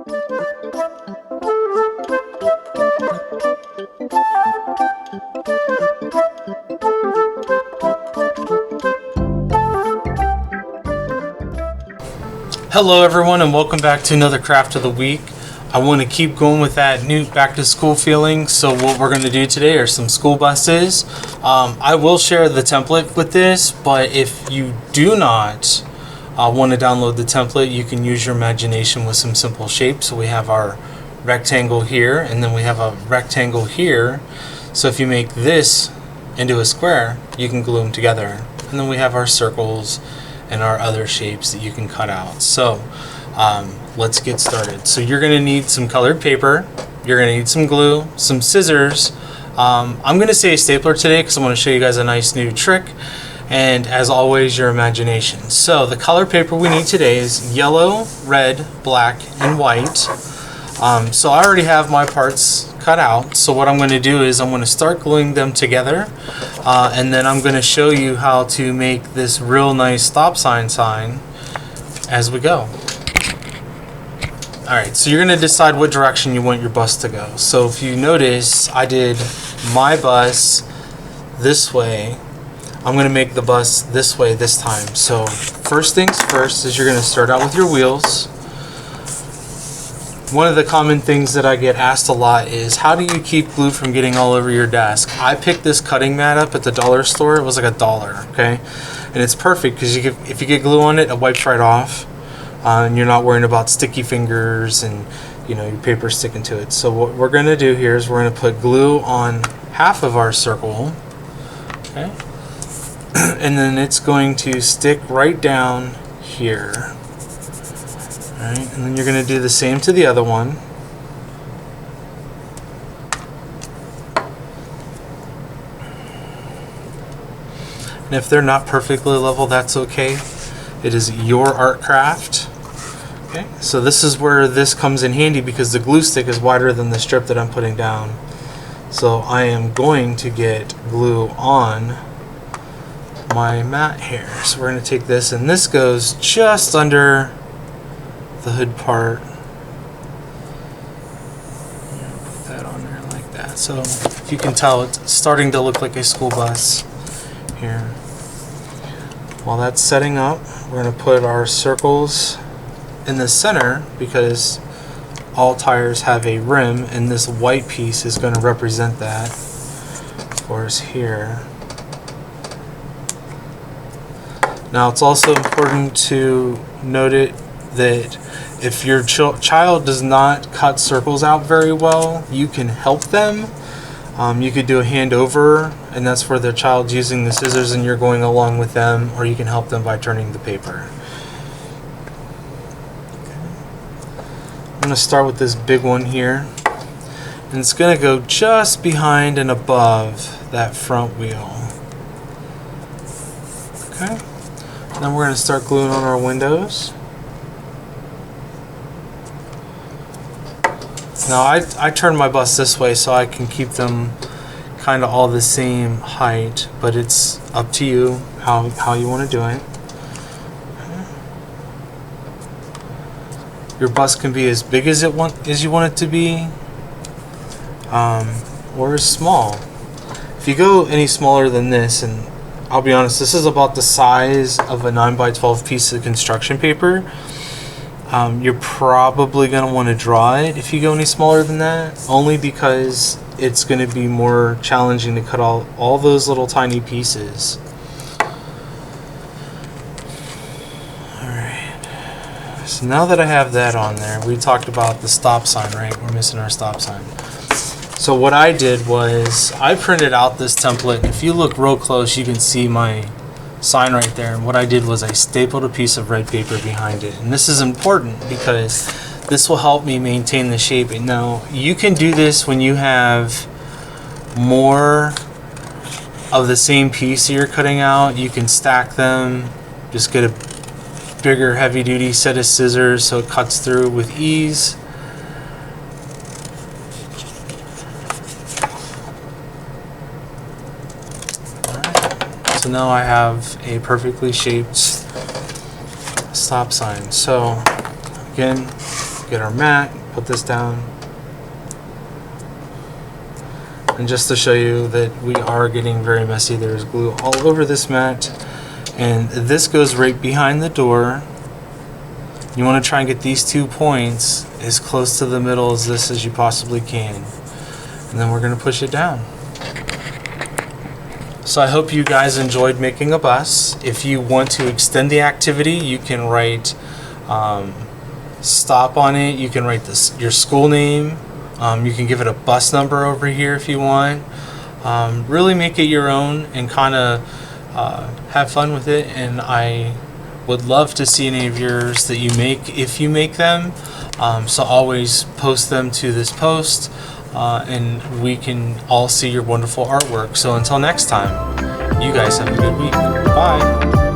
Hello everyone, and welcome back to another craft of the week. I want to keep going with that new back to school feeling, so what we're going to do today are some school buses. I will share the template with this, but if you do not want to download the template, you can use your imagination with some simple shapes. So we have our rectangle here, and then we have a rectangle here. So if you make this into a square, you can glue them together. And then we have our circles and our other shapes that you can cut out. So let's get started. So you're going to need some colored paper, you're going to need some glue, some scissors. I'm going to say a stapler today because I want to show you guys a nice new trick, and as always, your imagination. So the color paper we need today is yellow, red, black, and white. So I already have my parts cut out, so what I'm going to do is I'm going to start gluing them together, and then I'm going to show you how to make this real nice stop sign as we go. Alright, so you're going to decide what direction you want your bus to go. So if you notice, I did my bus this way. I'm going to make the bus this way this time. So first things first is you're going to start out with your wheels. One of the common things that I get asked a lot is, how do you keep glue from getting all over your desk? I picked this cutting mat up at the dollar store. It was like $1, okay? And it's perfect because if you get glue on it, it wipes right off. And you're not worrying about sticky fingers and your paper sticking to it. So what we're going to do here is we're going to put glue on half of our circle, okay? And then it's going to stick right down here. Alright, and then you're going to do the same to the other one. And if they're not perfectly level, that's okay. It is your art craft. Okay, so this is where this comes in handy because the glue stick is wider than the strip that I'm putting down. So I am going to get glue on my mat here. So we're going to take this, and this goes just under the hood part. Put that on there like that. So if you can tell, it's starting to look like a school bus here. While that's setting up, we're going to put our circles in the center because all tires have a rim, and this white piece is going to represent that for us here. Now it's also important to note that if your child does not cut circles out very well, you can help them. You could do a hand over, and that's where the child's using the scissors and you're going along with them, or you can help them by turning the paper. Okay. I'm going to start with this big one here, and it's going to go just behind and above that front wheel. Okay. And then we're going to start gluing on our windows. Now I turn my bus this way so I can keep them kind of all the same height, but it's up to you how you want to do it. Your bus can be as big as you want it to be, or as small. If you go any smaller than this, and I'll be honest, this is about the size of a 9x12 piece of construction paper. You're probably going to want to draw it if you go any smaller than that, only because it's going to be more challenging to cut all those little tiny pieces. Alright, so now that I have that on there, we talked about the stop sign, right? We're missing our stop sign. So what I did was I printed out this template. If you look real close, you can see my sign right there, and what I did was I stapled a piece of red paper behind it, and this is important because this will help me maintain the shape. And now you can do this when you have more of the same piece that you're cutting out. You can stack them, just get a bigger heavy duty set of scissors so it cuts through with ease. So now I have a perfectly shaped stop sign. So again, get our mat, put this down. And just to show you that we are getting very messy, there's glue all over this mat. And this goes right behind the door. You want to try and get these 2 points as close to the middle as this as you possibly can. And then we're going to push it down. So I hope you guys enjoyed making a bus. If you want to extend the activity, you can write stop on it. You can write your school name. You can give it a bus number over here if you want. Really make it your own and kind of have fun with it. And I would love to see any of yours that you make if you make them. So always post them to this post. And we can all see your wonderful artwork. So until next time, you guys have a good week. Bye.